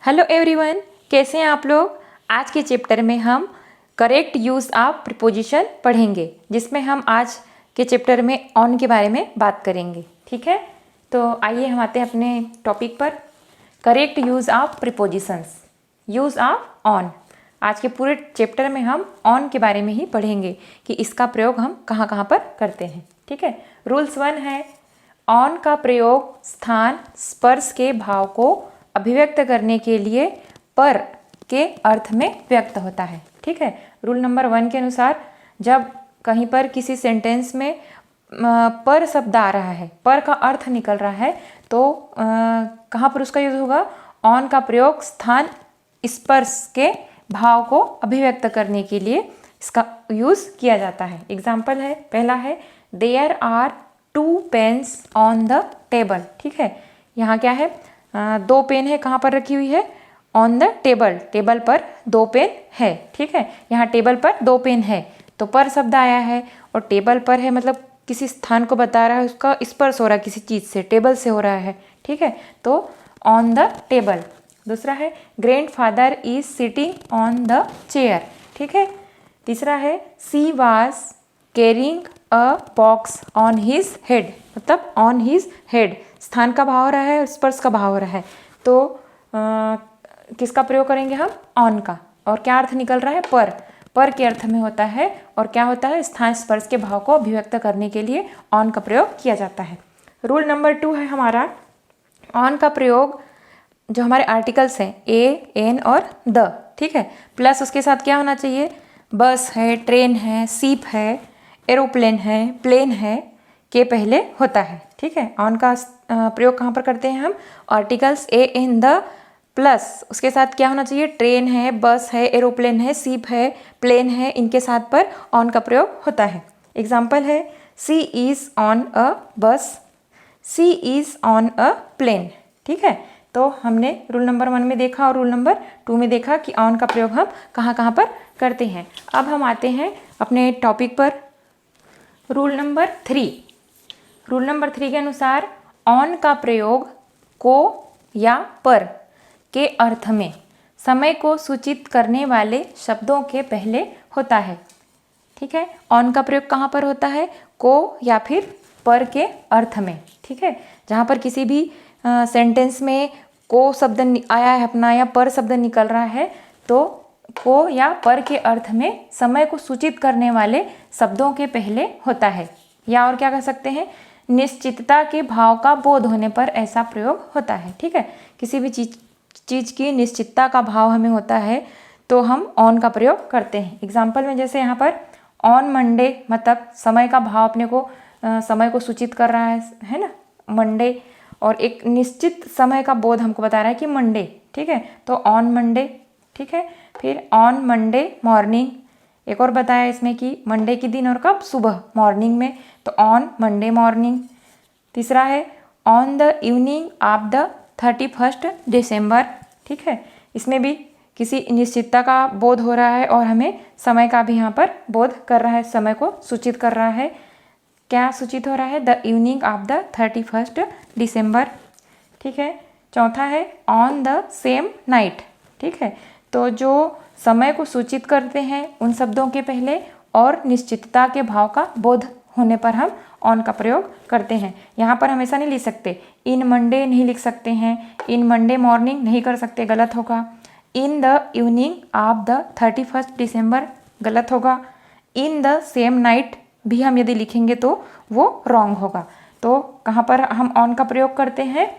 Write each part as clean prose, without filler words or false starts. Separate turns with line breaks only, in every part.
Hello everyone, कैसे हैं आप लोग। आज के चैप्टर में हम करेक्ट यूज़ ऑफ प्रीपोजिशन पढ़ेंगे, जिसमें हम आज के चैप्टर में ऑन के बारे में बात करेंगे। ठीक है, तो आइए हम आते हैं अपने टॉपिक पर। Correct use of prepositions, use of on. आज के पूरे चैप्टर में हम ऑन के बारे में ही पढ़ेंगे कि इसका प्रयोग हम कहाँ कहाँ पर करते हैं। ठीक है, रूल्स 1 है, ऑन का प्रयोग स्थान स्पर्श के भाव को अभिव्यक्त करने के लिए पर के अर्थ में व्यक्त होता है। ठीक है, रूल नंबर 1 के अनुसार जब कहीं पर किसी सेंटेंस में पर शब्द आ रहा है, पर का अर्थ निकल रहा है, तो कहाँ पर उसका यूज होगा। ऑन का प्रयोग स्थान स्पर्श के भाव को अभिव्यक्त करने के लिए इसका यूज किया जाता है। एग्जाम्पल है, पहला है there are 2 pens on the table. ठीक है, यहाँ क्या है, 2 पेन है, कहाँ पर रखी हुई है, ऑन द टेबल, टेबल पर 2 पेन है। ठीक है, यहाँ टेबल पर 2 पेन है, तो पर शब्द आया है और टेबल पर है, मतलब किसी स्थान को बता रहा है, उसका स्पर्श हो रहा है किसी चीज़ से, टेबल से हो रहा है। ठीक है, तो ऑन द टेबल। दूसरा है grandfather is sitting on the chair. ठीक है, तीसरा है she was carrying a box on his head, मतलब ऑन हिज हेड, स्थान का भाव हो रहा है, स्पर्श का भाव हो रहा है, तो किसका प्रयोग करेंगे हम, ऑन का। और क्या अर्थ निकल रहा है, पर के अर्थ में होता है। और क्या होता है, स्थान स्पर्श के भाव को अभिव्यक्त करने के लिए ऑन का प्रयोग किया जाता है। रूल नंबर 2 है हमारा, ऑन का प्रयोग जो हमारे आर्टिकल्स हैं ए, एन और द, ठीक है, प्लस उसके साथ क्या होना चाहिए, बस है, ट्रेन है, सीप है, एरोप्लेन है, प्लेन है के पहले होता है। ठीक है, ऑन का प्रयोग कहाँ पर करते हैं हम, articles a, an, the plus उसके साथ क्या होना चाहिए, ट्रेन है, बस है, एरोप्लेन है, सीप है, प्लेन है, इनके साथ पर ऑन का प्रयोग होता है। एग्जाम्पल है सी इज़ ऑन अ बस, सी इज़ ऑन अ प्लेन। ठीक है, तो हमने रूल नंबर 1 में देखा और रूल नंबर 2 में देखा कि ऑन का प्रयोग हम कहाँ कहाँ पर करते हैं। अब हम आते हैं अपने टॉपिक पर। रूल नंबर 3, रूल नंबर 3 के अनुसार ऑन का प्रयोग को या पर के अर्थ में समय को सूचित करने वाले शब्दों के पहले होता है। ठीक है, ऑन का प्रयोग कहाँ पर होता है, को या फिर पर के अर्थ में। ठीक है, जहाँ पर किसी भी सेंटेंस में को शब्द आया है अपना या पर शब्द निकल रहा है, तो को या पर के अर्थ में समय को सूचित करने वाले शब्दों के पहले होता है। या और क्या कह सकते हैं, निश्चितता के भाव का बोध होने पर ऐसा प्रयोग होता है। ठीक है, किसी भी चीज़ की निश्चितता का भाव हमें होता है तो हम ऑन का प्रयोग करते हैं। एग्जाम्पल में जैसे यहाँ पर ऑन मंडे, मतलब समय का भाव अपने को समय को सूचित कर रहा है ना, मंडे, और एक निश्चित समय का बोध हमको बता रहा है कि मंडे। ठीक है, तो ऑन मंडे। ठीक है, फिर ऑन मंडे मॉर्निंग, एक और बताया इसमें कि मंडे के दिन और कब, सुबह, मॉर्निंग में, तो ऑन मंडे मॉर्निंग। तीसरा है on the evening of the 31 दिसंबर। ठीक है, इसमें भी किसी निश्चितता का बोध हो रहा है और हमें समय का भी यहाँ पर बोध कर रहा है, समय को सूचित कर रहा है। क्या सूचित हो रहा है, द इवनिंग ऑफ द 31 दिसंबर। ठीक है, चौथा है ऑन द सेम नाइट। ठीक है, तो जो समय को सूचित करते हैं उन शब्दों के पहले और निश्चितता के भाव का बोध होने पर हम ऑन का प्रयोग करते हैं। यहाँ पर हमेशा नहीं लिख सकते, इन मंडे नहीं लिख सकते हैं, इन मंडे मॉर्निंग नहीं कर सकते, गलत होगा। In the evening of the 31 दिसंबर गलत होगा। इन द सेम नाइट भी हम यदि लिखेंगे तो वो रॉन्ग होगा। तो कहाँ पर हम ऑन का प्रयोग करते हैं,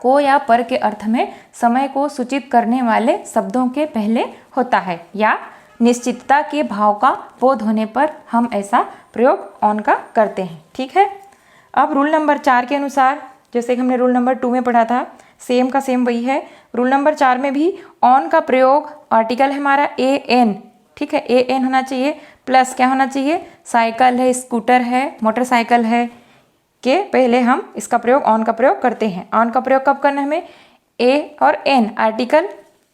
को या पर के अर्थ में समय को सूचित करने वाले शब्दों के पहले होता है, या निश्चितता के भाव का बोध होने पर हम ऐसा प्रयोग ऑन का करते हैं। ठीक है, अब रूल नंबर 4 के अनुसार, जैसे कि हमने रूल नंबर 2 में पढ़ा था, सेम का सेम वही है। रूल नंबर 4 में भी ऑन का प्रयोग, आर्टिकल है हमारा ए एन। ठीक है, ए एन होना चाहिए, प्लस क्या होना चाहिए, साइकिल है, स्कूटर है, मोटरसाइकिल है के पहले हम इसका प्रयोग, ऑन का प्रयोग करते हैं। ऑन का प्रयोग कब करना है हमें, ए और एन आर्टिकल,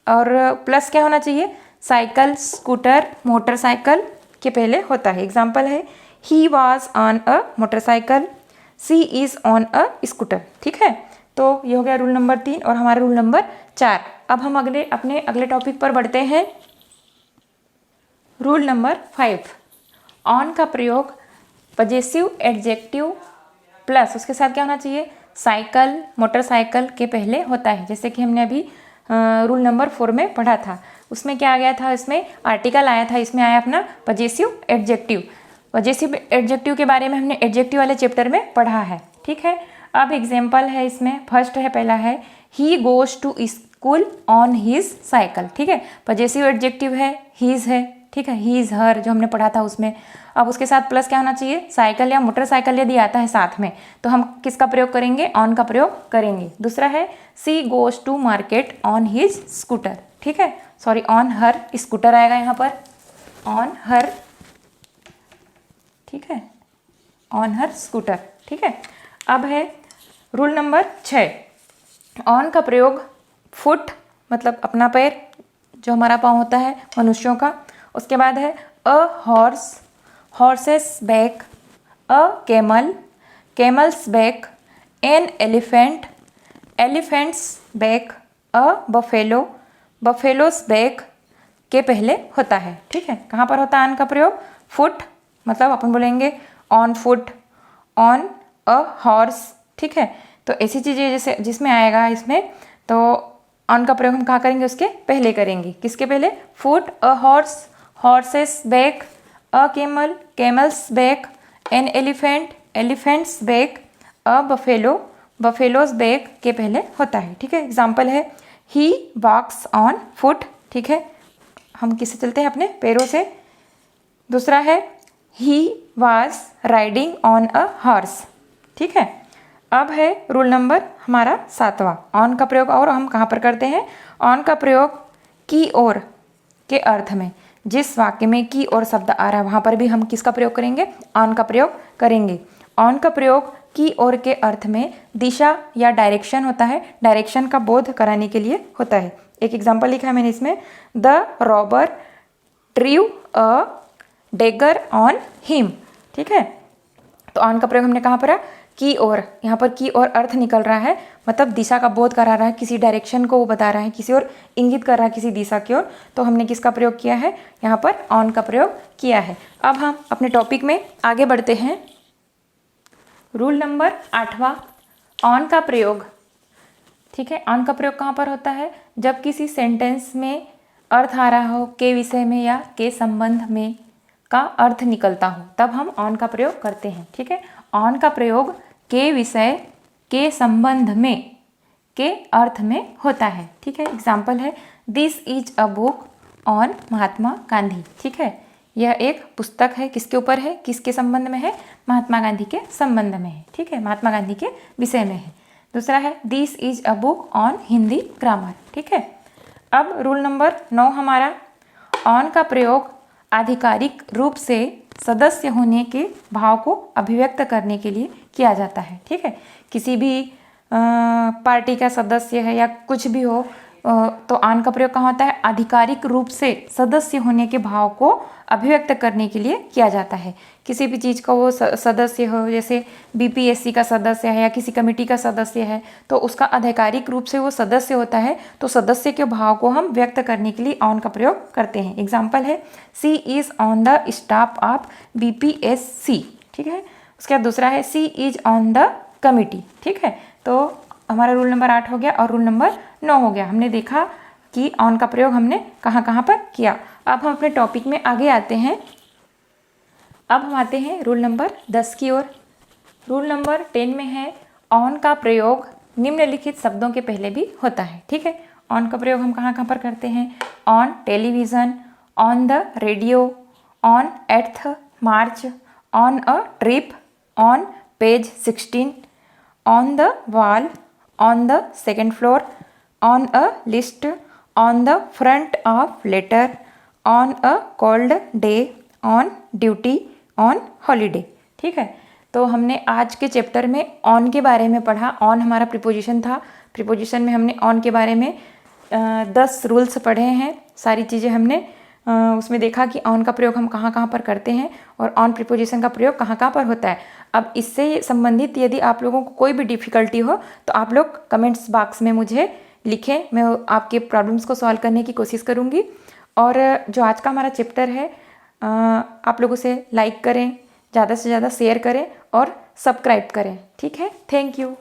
और प्लस क्या होना चाहिए, साइकिल, स्कूटर, मोटरसाइकिल के पहले होता है। एग्जाम्पल है he was on a motorcycle, she is on a scooter. ठीक है, तो ये हो गया रूल नंबर 3 और हमारा रूल नंबर 4। अब हम अपने अगले टॉपिक पर बढ़ते हैं। रूल नंबर 5, ऑन का प्रयोग पजेसिव एडजेक्टिव प्लस उसके साथ क्या होना चाहिए, साइकिल, मोटरसाइकिल के पहले होता है। जैसे कि हमने अभी रूल नंबर 4 में पढ़ा था, उसमें क्या आ गया था, इसमें आर्टिकल आया था, इसमें आया अपना पजेसिव एडजेक्टिव। पजेसिव एडजेक्टिव के बारे में हमने एडजेक्टिव वाले चैप्टर में पढ़ा है, ठीक है। अब एग्जाम्पल है इसमें, फर्स्ट है, पहला है he goes to school on his cycle, ठीक है। पजेसिव एडजेक्टिव है, हीज है, ठीक है, हीज हर जो हमने पढ़ा था उसमें। अब उसके साथ प्लस क्या होना चाहिए, साइकिल या मोटरसाइकिल यदि आता है साथ में तो हम किसका प्रयोग करेंगे, ऑन का प्रयोग करेंगे। दूसरा है she goes to market on his scooter, ठीक है, सॉरी ऑन हर स्कूटर आएगा यहाँ पर, ऑन हर, ठीक है, ऑन हर स्कूटर, ठीक है। अब है रूल नंबर 6, ऑन का प्रयोग फुट मतलब अपना पैर, जो हमारा पाँव होता है मनुष्यों का। उसके बाद है a horse, horse's back, a camel, camel's back, an elephant, elephant's back, a buffalo, buffalo's back के पहले होता है, ठीक है। कहाँ पर होता है ऑन का प्रयोग, फुट मतलब अपन बोलेंगे on foot, on a horse, ठीक है। तो ऐसी चीज़ें जैसे जिसमें आएगा इसमें, तो ऑन का प्रयोग हम कहाँ करेंगे, उसके पहले करेंगे। किसके पहले, फुट, a horse, horse's back, a camel, camel's back, an elephant, elephant's back, a buffalo, buffalo's back के पहले होता है, ठीक है। एग्जाम्पल है ही वॉक्स ऑन फुट, ठीक है, हम किससे चलते हैं, अपने पैरों से। दूसरा है he was riding on a horse, ठीक है। अब है रूल नंबर हमारा 7वां, ऑन का प्रयोग और हम कहाँ पर करते हैं, ऑन का प्रयोग की और के अर्थ में। जिस वाक्य में की और शब्द आ रहा है वहाँ पर भी हम किसका प्रयोग करेंगे, ऑन का प्रयोग करेंगे। ऑन का प्रयोग की और के अर्थ में दिशा या डायरेक्शन होता है, डायरेक्शन का बोध कराने के लिए होता है। एक एग्जाम्पल लिखा है मैंने इसमें, the robber threw a dagger on him, ठीक है। तो ऑन का प्रयोग हमने कहाँ पर, की और, यहाँ पर की और अर्थ निकल रहा है, मतलब दिशा का बोध करा रहा है, किसी डायरेक्शन को वो बता रहा है, किसी और इंगित कर रहा है किसी दिशा की ओर, तो हमने किसका प्रयोग किया है, यहाँ पर ऑन का प्रयोग किया है। अब हम अपने टॉपिक में आगे बढ़ते हैं। रूल नंबर 8वां, ऑन का प्रयोग, ठीक है। ऑन का प्रयोग कहाँ पर होता है, जब किसी सेंटेंस में अर्थ आ रहा हो के विषय में या के संबंध में का अर्थ निकलता हो, तब हम ऑन का प्रयोग करते हैं, ठीक है। ऑन का प्रयोग के विषय के संबंध में के अर्थ में होता है, ठीक है। एग्जाम्पल है this is a book on Mahatma Gandhi, ठीक है, यह एक पुस्तक है, किसके ऊपर है, किसके संबंध में है, महात्मा गांधी के संबंध में है, ठीक है, महात्मा गांधी के विषय में है। दूसरा है this is a book on Hindi grammar, ठीक है। अब रूल नंबर 9 हमारा, ऑन का प्रयोग आधिकारिक रूप से सदस्य होने के भाव को अभिव्यक्त करने के लिए किया जाता है, ठीक है। किसी भी पार्टी का सदस्य है या कुछ भी हो, तो ऑन का प्रयोग कहाँ होता है, आधिकारिक रूप से सदस्य होने के भाव को अभिव्यक्त करने के लिए किया जाता है। किसी भी चीज़ का वो सदस्य हो, जैसे बीपीएससी का सदस्य है या किसी कमेटी का सदस्य है, तो उसका आधिकारिक रूप से वो सदस्य होता है, तो सदस्य के भाव को हम व्यक्त करने के लिए ऑन का प्रयोग करते हैं। एग्जाम्पल है she is on the staff of BPSC, ठीक है। उसके बाद दूसरा है she is on the committee, ठीक है। तो हमारा रूल नंबर 8 हो गया और रूल नंबर 9 हो गया। हमने देखा कि ऑन का प्रयोग हमने कहाँ कहाँ पर किया। अब हम अपने टॉपिक में आगे आते हैं। अब हम आते हैं रूल नंबर 10 की ओर। रूल नंबर 10 में है ऑन का प्रयोग निम्नलिखित शब्दों के पहले भी होता है, ठीक है। ऑन का प्रयोग हम कहाँ कहाँ पर करते हैं, on television, on the radio, on eight March, on a trip, on page 16, on the wall, on the second floor, on a list, on the front of letter, on a cold day, on duty, on holiday, ठीक है। तो हमने आज के chapter में on के बारे में पढ़ा। ऑन हमारा प्रीपोजिशन था, प्रीपोजिशन में हमने ऑन के बारे में 10 रूल्स पढ़े हैं, सारी चीज़ें हमने उसमें देखा कि ऑन का प्रयोग हम कहाँ कहाँ पर करते हैं और ऑन प्रीपोजिशन का प्रयोग कहाँ कहाँ पर होता है। अब इससे संबंधित यदि आप लोगों को कोई भी डिफ़िकल्टी हो तो आप लोग कमेंट्स बॉक्स में मुझे लिखें, मैं आपके प्रॉब्लम्स को सॉल्व करने की कोशिश करूँगी। और जो आज का हमारा चैप्टर है आप लोग उसे लाइक करें, ज़्यादा से ज़्यादा शेयर करें और सब्सक्राइब करें। ठीक है, थैंक यू।